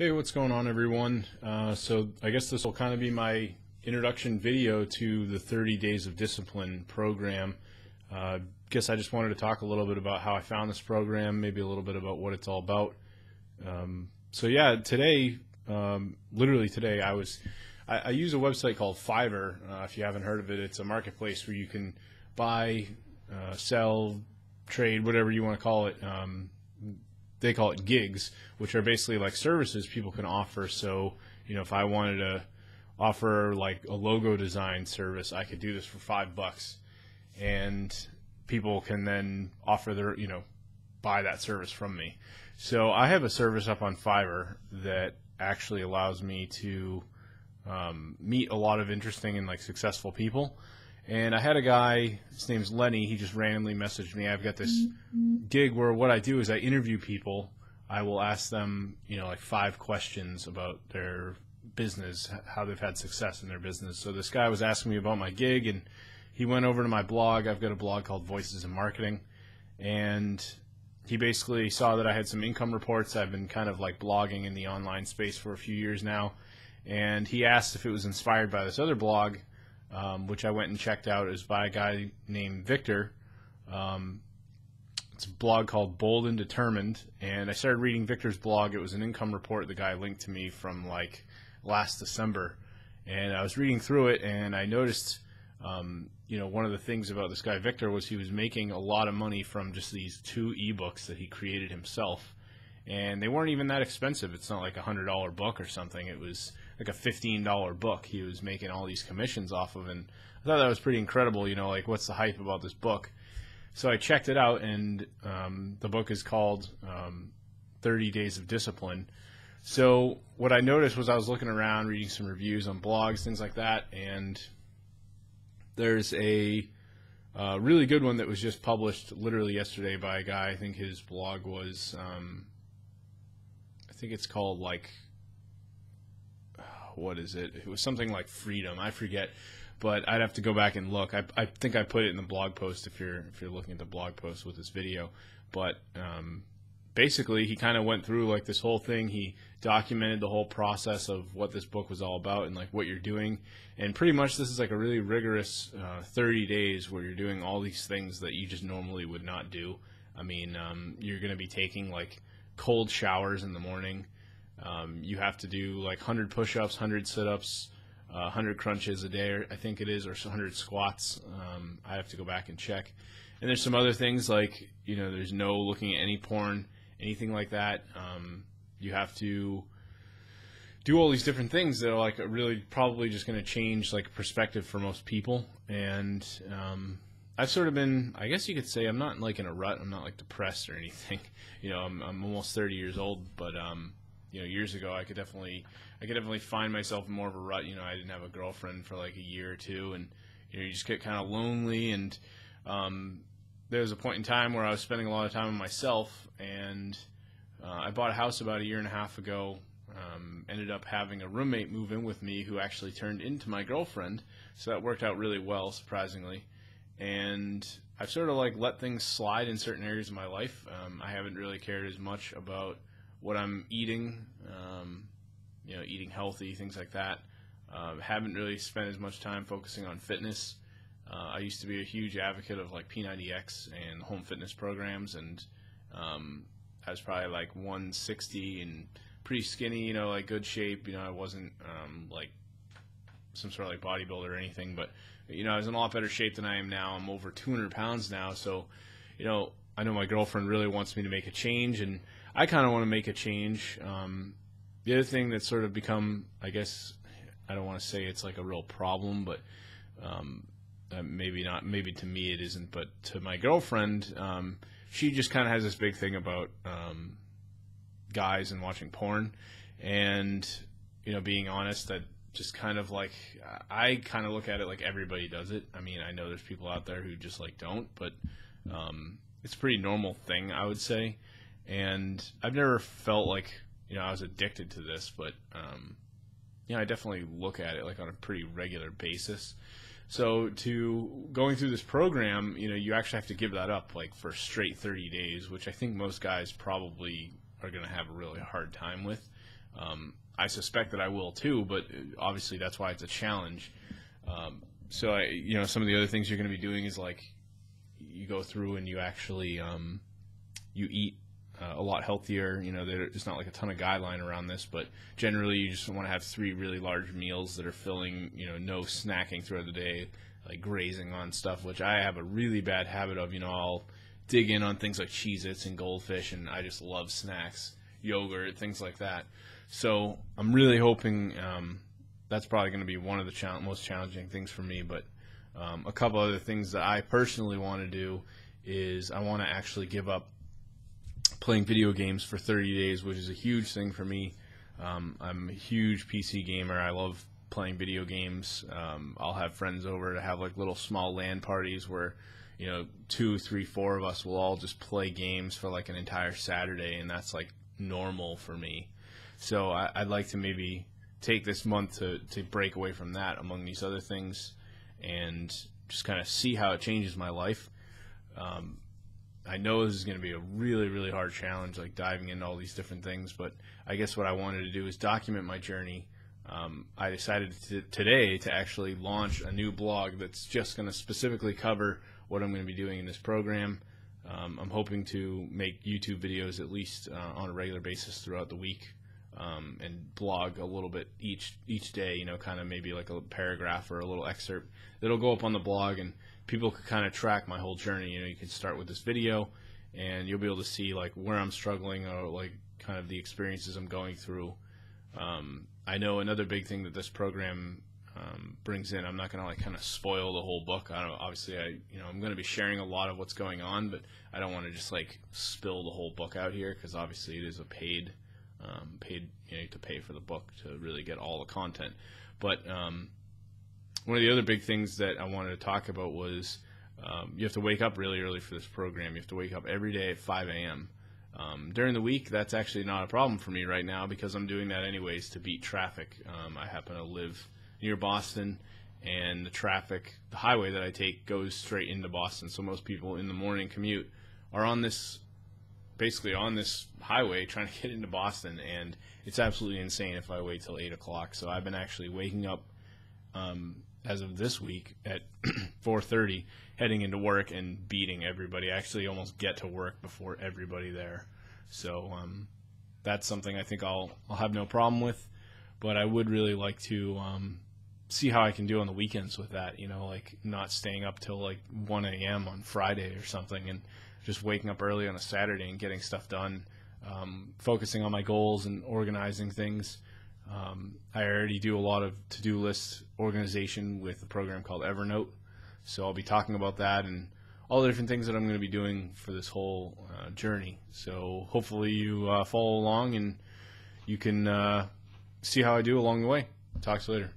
Hey, what's going on, everyone? So I guess this will kind of be my introduction video to the 30 Days of Discipline program. Guess I just wanted to talk a little bit about how I found this program, maybe a little bit about what it's all about. So yeah, today, literally today, I use a website called Fiverr. If you haven't heard of it, it's a marketplace where you can buy, sell, trade, whatever you want to call it. They call it gigs, which are basically like services people can offer. So, you know, if I wanted to offer like a logo design service, I could do this for $5, and people can then offer their, buy that service from me. So I have a service up on Fiverr that actually allows me to meet a lot of interesting and like successful people. And I had a guy, his name's Lenny, he just randomly messaged me. I've got this gig where what I do is I interview people. I will ask them, like 5 questions about their business, how they've had success in their business. So this guy was asking me about my gig, and he went over to my blog. I've got a blog called Voices in Marketing, and he basically saw that I had some income reports. I've been kind of like blogging in the online space for a few years now, and he asked if it was inspired by this other blog, which I went and checked out. It was by a guy named Victor. It's a blog called Bold and Determined, and I started reading Victor's blog. It was an income report the guy linked to me from like last December, and I was reading through it, and I noticed, one of the things about this guy Victor was he was making a lot of money from just these 2 ebooks that he created himself, and they weren't even that expensive. It's not like $100 book or something. It was like a $15 book he was making all these commissions off of, and I thought that was pretty incredible. Like, what's the hype about this book? So I checked it out, and the book is called 30 Days of Discipline. So what I noticed was I was looking around, reading some reviews on blogs, things like that, and there's a really good one that was just published literally yesterday by a guy. I think his blog was, I think it's called like, what is it? It was something like Freedom. I forget, but I'd have to go back and look. I think I put it in the blog post if you're looking at the blog post with this video. But basically, he kind of went through like this whole thing. He documented the whole process of what this book was all about and like what you're doing. And pretty much this is like a really rigorous 30 days where you're doing all these things that you just normally would not do. I mean, you're going to be taking like cold showers in the morning. You have to do like 100 push-ups, 100 sit-ups, 100 crunches a day, I think it is, or 100 squats. I have to go back and check. And there's some other things like, there's no looking at any porn, anything like that. You have to do all these different things that are like really probably just going to change like perspective for most people. And I've sort of been, I guess you could say, I'm not like in a rut. I'm not like depressed or anything. I'm almost 30 years old, but years ago I could definitely find myself in more of a rut. I didn't have a girlfriend for like a year or two, and you just get kind of lonely. And there was a point in time where I was spending a lot of time on myself, and I bought a house about a year and a half ago. Ended up having a roommate move in with me who actually turned into my girlfriend, so that worked out really well, surprisingly. And I've sort of like let things slide in certain areas of my life. I haven't really cared as much about what I'm eating, eating healthy, things like that. Haven't really spent as much time focusing on fitness. I used to be a huge advocate of like P90X and home fitness programs, and I was probably like 160 and pretty skinny, like good shape. I wasn't like some sort of like bodybuilder or anything, but I was in a lot better shape than I am now. I'm over 200 pounds now, so I know my girlfriend really wants me to make a change, and I kind of want to make a change. The other thing that's sort of become, I guess, I don't want to say it's like a real problem, but maybe not. Maybe to me it isn't, but to my girlfriend, she just kind of has this big thing about guys and watching porn, and being honest, that just kind of like, I kind of look at it like everybody does it. I mean, I know there's people out there who just like don't, but it's a pretty normal thing, I would say. And I've never felt like, I was addicted to this, but, I definitely look at it like on a pretty regular basis. So to going through this program, you actually have to give that up like for straight 30 days, which I think most guys probably are going to have a really hard time with. I suspect that I will too, but obviously that's why it's a challenge. So some of the other things you're going to be doing is like you go through and you actually you eat a lot healthier. There's not like a ton of guideline around this, but generally you just want to have 3 really large meals that are filling. No snacking throughout the day, like grazing on stuff, which I have a really bad habit of. I'll dig in on things like Cheez-Its and Goldfish, and I just love snacks, yogurt, things like that. So I'm really hoping that's probably going to be one of the most challenging things for me. But a couple other things that I personally want to do is I want to actually give up playing video games for 30 days, which is a huge thing for me. I'm a huge PC gamer. I love playing video games. I'll have friends over to have like little small LAN parties where 2, 3, 4 of us will all just play games for like an entire Saturday, and that's like normal for me. So I'd like to maybe take this month to break away from that among these other things and just kind of see how it changes my life. I know this is going to be a really, really hard challenge, like diving into all these different things, but I guess what I wanted to do is document my journey. I decided today to actually launch a new blog that's just going to specifically cover what I'm going to be doing in this program. I'm hoping to make YouTube videos at least on a regular basis throughout the week, and blog a little bit each day, kind of maybe like a paragraph or a little excerpt that'll go up on the blog, and people could kind of track my whole journey. You can start with this video and you'll be able to see like where I'm struggling or like kind of the experiences I'm going through. I know another big thing that this program brings in, I'm not going to like kind of spoil the whole book. Obviously I'm going to be sharing a lot of what's going on, but I don't want to just like spill the whole book out here, because obviously it is a paid, you have to pay for the book to really get all the content. But one of the other big things that I wanted to talk about was you have to wake up really early for this program. You have to wake up every day at 5 a.m. During the week, that's actually not a problem for me right now, because I'm doing that anyways to beat traffic. I happen to live near Boston, and the highway that I take goes straight into Boston. So most people in the morning commute are basically on this highway trying to get into Boston, and it's absolutely insane if I wait till 8 o'clock. So I've been actually waking up as of this week at 4:30, heading into work and beating everybody. I actually almost get to work before everybody there. So that's something I think I'll have no problem with, but I would really like to see how I can do on the weekends with that, like not staying up till like 1 a.m. on Friday or something, and just waking up early on a Saturday and getting stuff done, focusing on my goals and organizing things. I already do a lot of to-do list organization with a program called Evernote, so I'll be talking about that and all the different things that I'm going to be doing for this whole journey. So hopefully you follow along and you can see how I do along the way. Talk to you later.